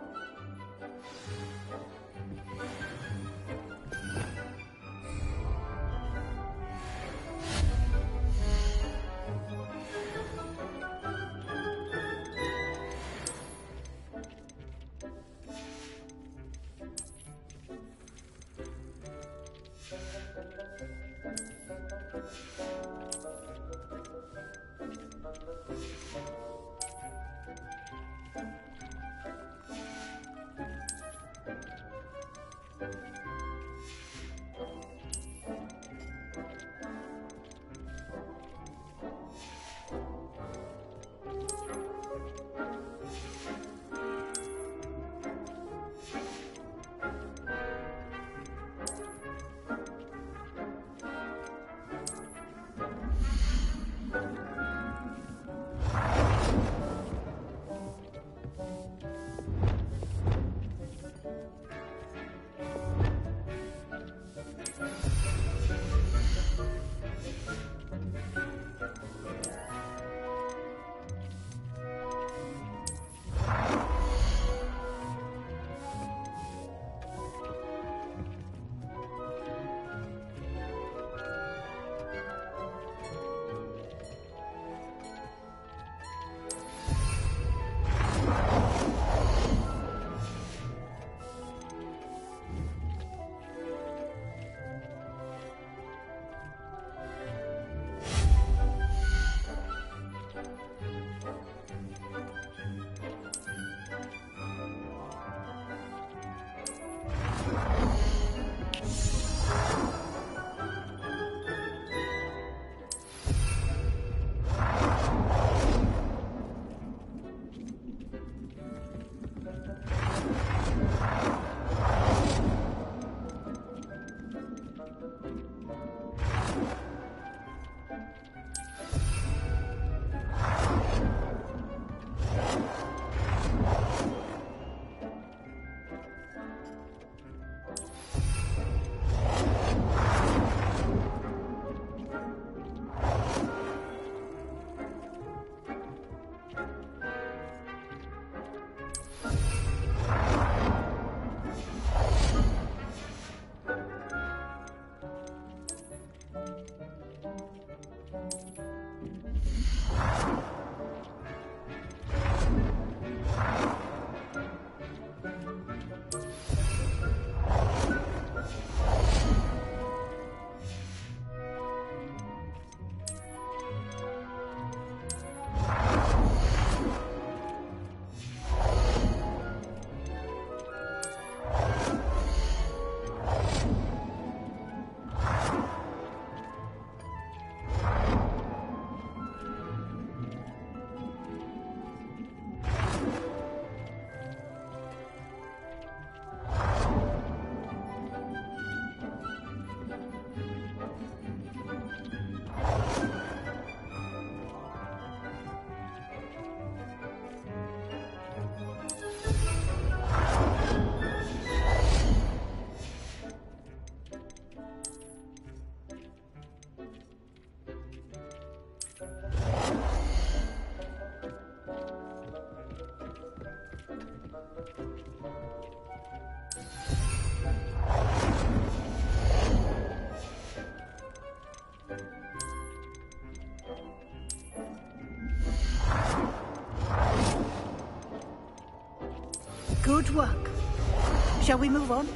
Good work. Shall we move on?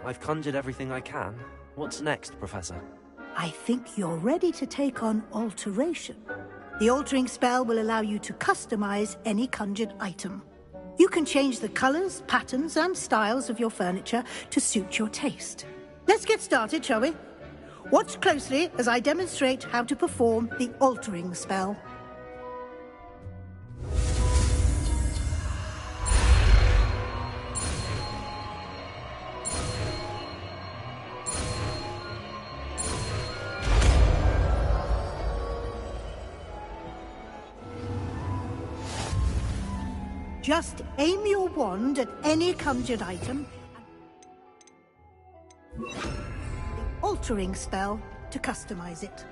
I've conjured everything I can. What's next, Professor? I think you're ready to take on alteration. The altering spell will allow you to customize any conjured item. You can change the colours, patterns, and styles of your furniture to suit your taste. Let's get started, shall we? Watch closely as I demonstrate how to perform the altering spell. Just aim your wand at any conjured item. The altering spell to customize it.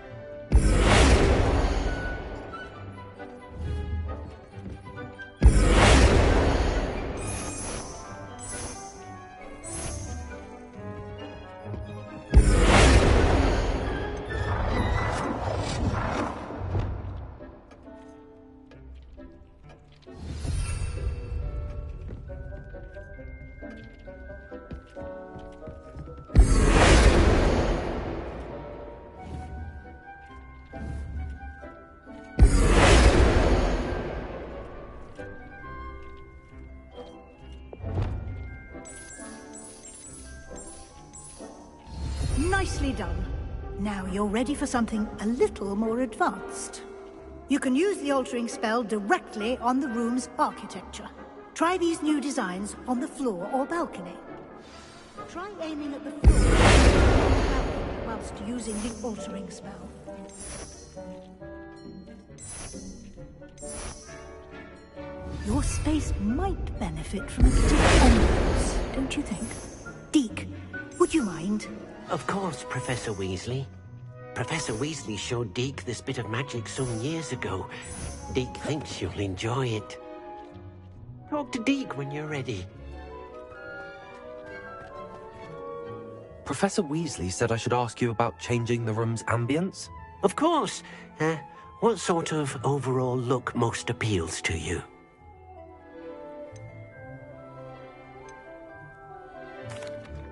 Nicely done. Now you're ready for something a little more advanced. You can use the altering spell directly on the room's architecture. Try these new designs on the floor or balcony. Try aiming at the floor whilst using the altering spell. Your space might benefit from a bit of ambience, don't you think? Deke, would you mind? Of course, Professor Weasley. Professor Weasley showed Deke this bit of magic some years ago. Deke thinks you'll enjoy it. Talk to Deke when you're ready. Professor Weasley said I should ask you about changing the room's ambience? Of course. What sort of overall look most appeals to you?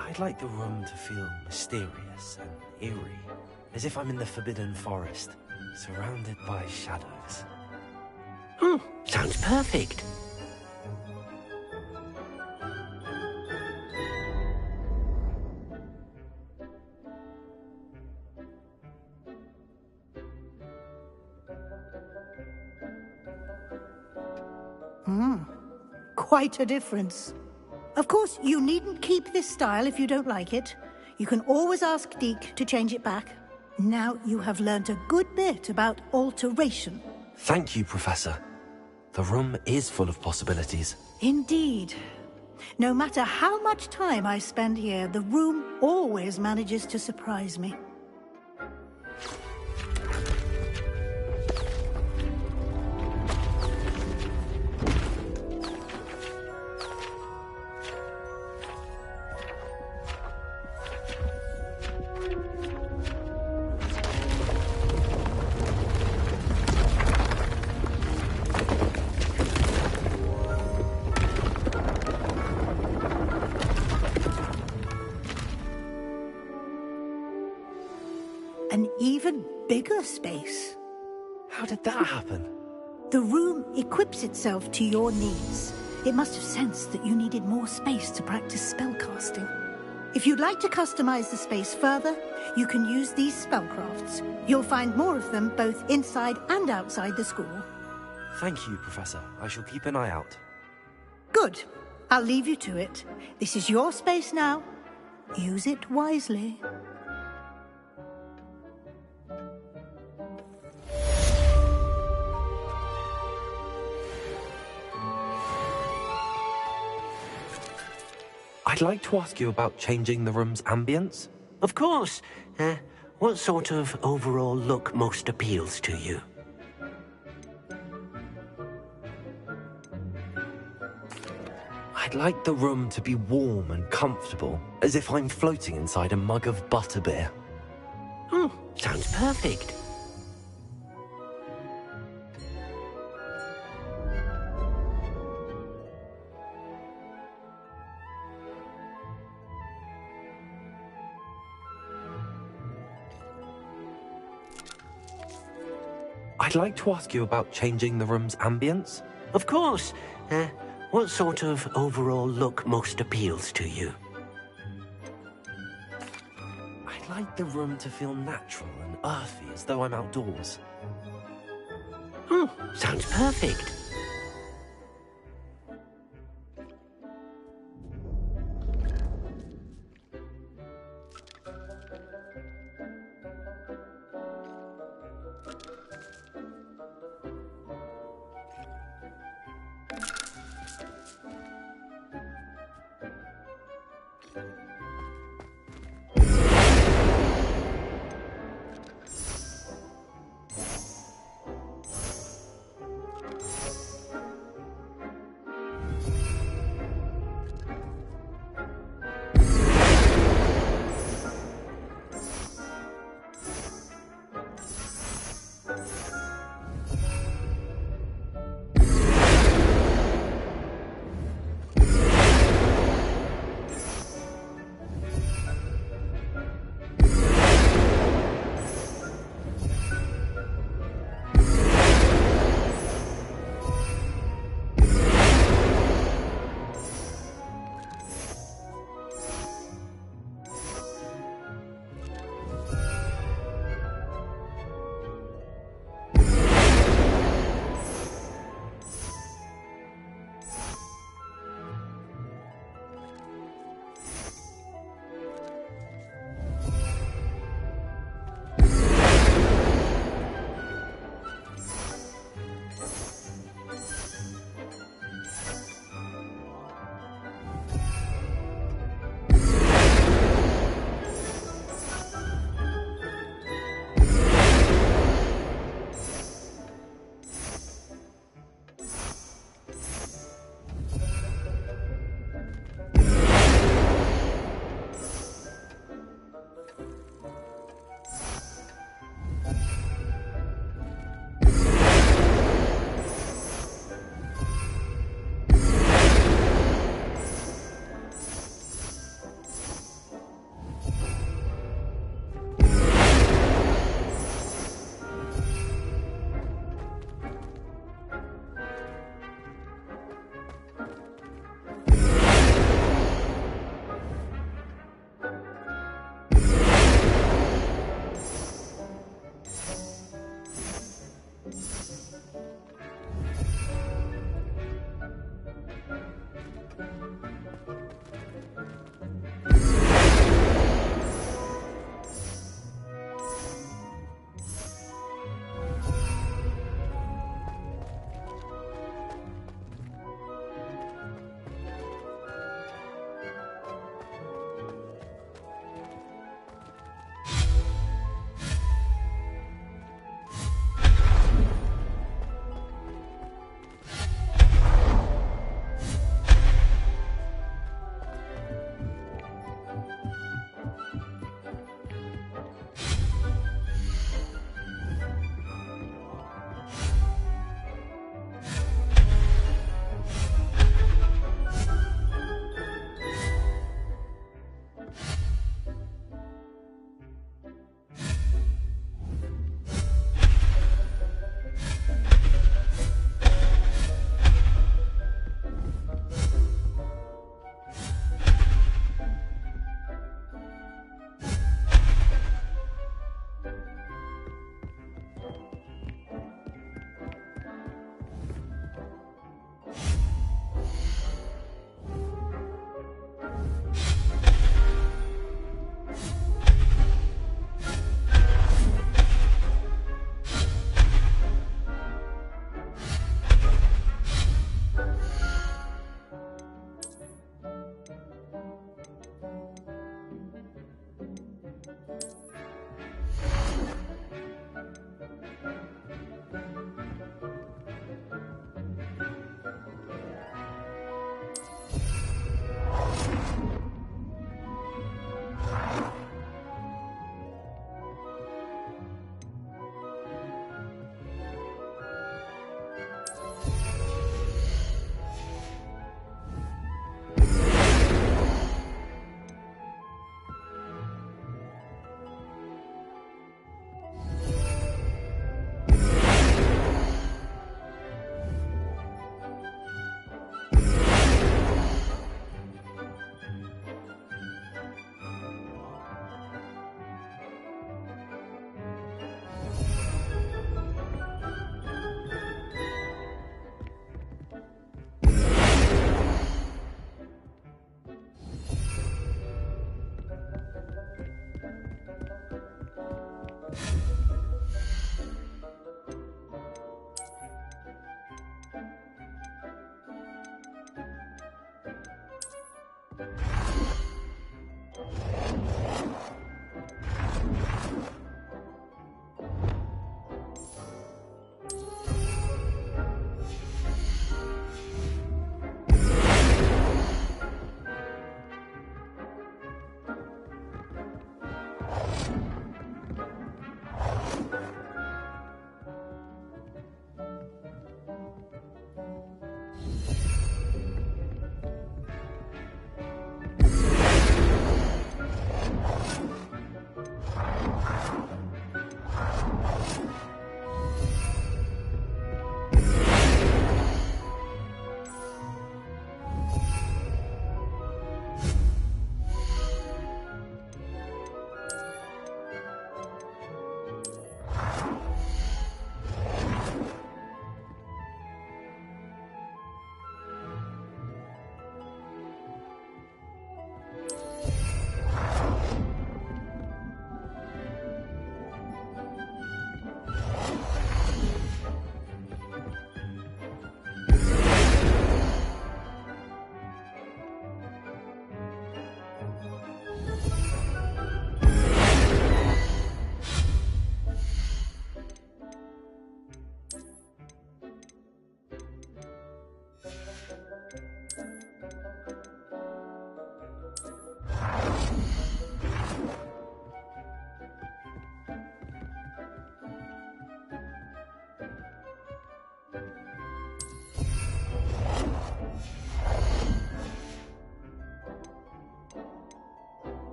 I'd like the room to feel mysterious and eerie, as if I'm in the Forbidden Forest, surrounded by shadows. Sounds perfect. Quite a difference. Of course, you needn't keep this style if you don't like it. You can always ask Deke to change it back. Now you have learnt a good bit about alteration. Thank you, Professor. The room is full of possibilities. Indeed. No matter how much time I spend here, the room always manages to surprise me. An even bigger space. How did that happen? The room equips itself to your needs. It must have sensed that you needed more space to practice spellcasting. If you'd like to customize the space further, you can use these spellcrafts. You'll find more of them both inside and outside the school. Thank you, Professor. I shall keep an eye out. Good. I'll leave you to it. This is your space now. Use it wisely. I'd like to ask you about changing the room's ambience. Of course. What sort of overall look most appeals to you? I'd like the room to be warm and comfortable, as if I'm floating inside a mug of butterbeer. Sounds perfect. I'd like to ask you about changing the room's ambience. Of course. What sort of overall look most appeals to you? I'd like the room to feel natural and earthy, as though I'm outdoors. Sounds perfect.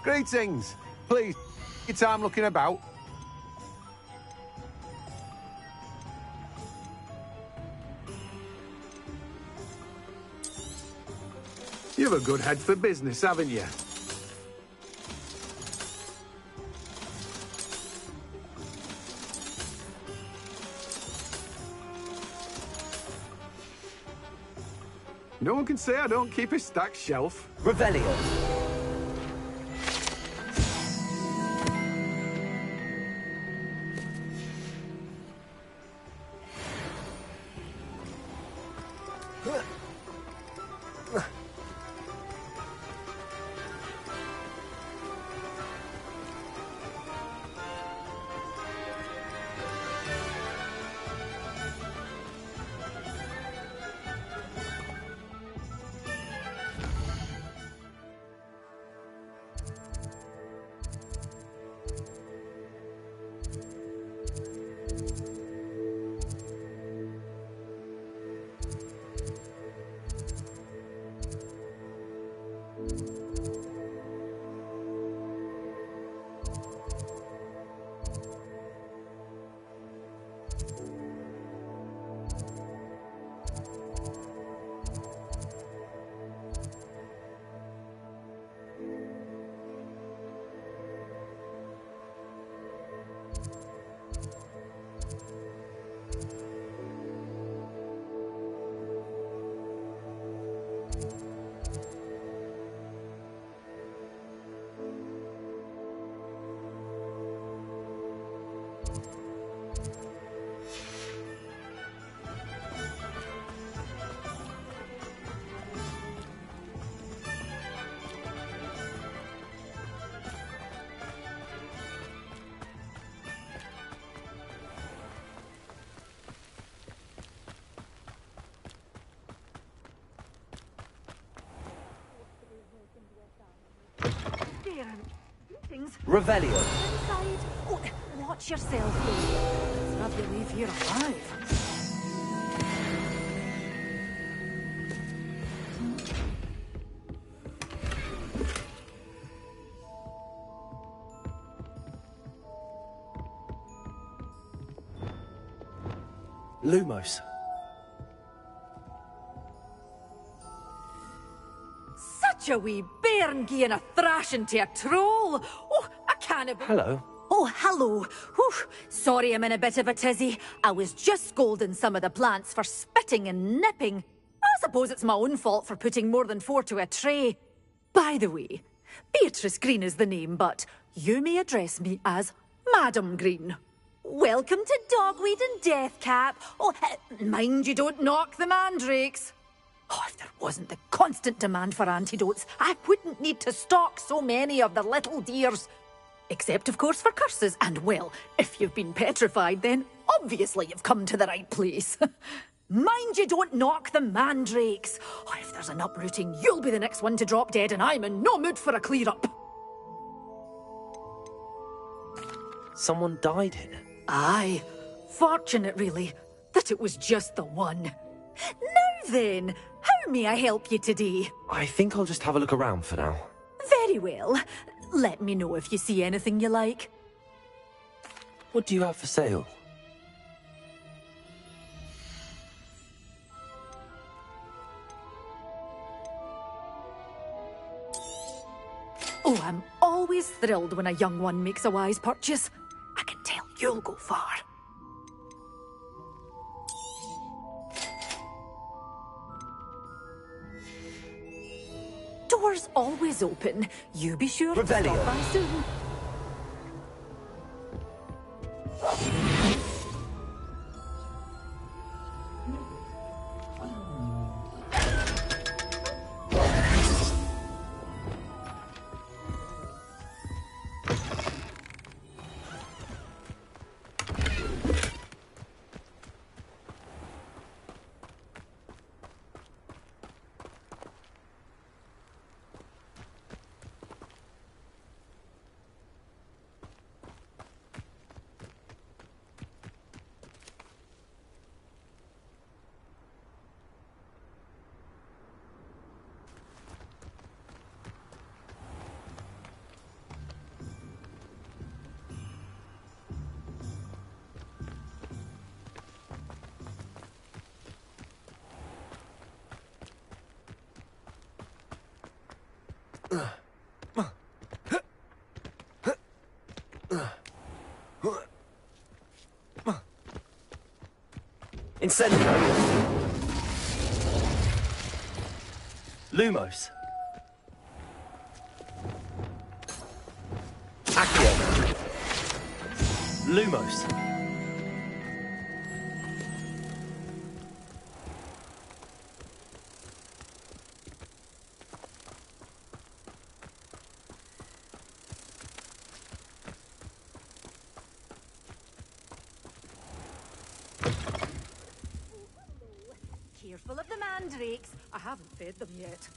Greetings. Please, your time looking about. You've a good head for business, haven't you? No one can say I don't keep a stacked shelf. Revelio. Revelio. Inside. Oh, watch yourself, please. It's not to leave here alive. Lumos. Such a wee bairn gieing a thrashing to a troll. Oh, I can't... Hello. Oh, hello. Whew. Sorry I'm in a bit of a tizzy. I was just scolding some of the plants for spitting and nipping. I suppose it's my own fault for putting more than 4 to a tray. By the way, Beatrice Green is the name, but you may address me as Madam Green. Welcome to Dogweed and Deathcap. Oh, mind you don't knock the mandrakes. Oh, if there wasn't the constant demand for antidotes, I wouldn't need to stock so many of the little dears. Except, of course, for curses. And, well, if you've been petrified, then obviously you've come to the right place. Mind you don't knock the mandrakes. Oh, if there's an uprooting, you'll be the next one to drop dead, and I'm in no mood for a clear-up. Someone died here. Aye. Fortunate, really, that it was just the one. Now then, How may I help you today? I think I'll just have a look around for now. Very well. Let me know if you see anything you like. What do you have for sale? Oh, I'm always thrilled when a young one makes a wise purchase. I can tell you'll go far. Doors always open. You be sure to stop by soon. Incendio! Lumos! Accio! Lumos! Careful of the mandrakes. I haven't fed them yet.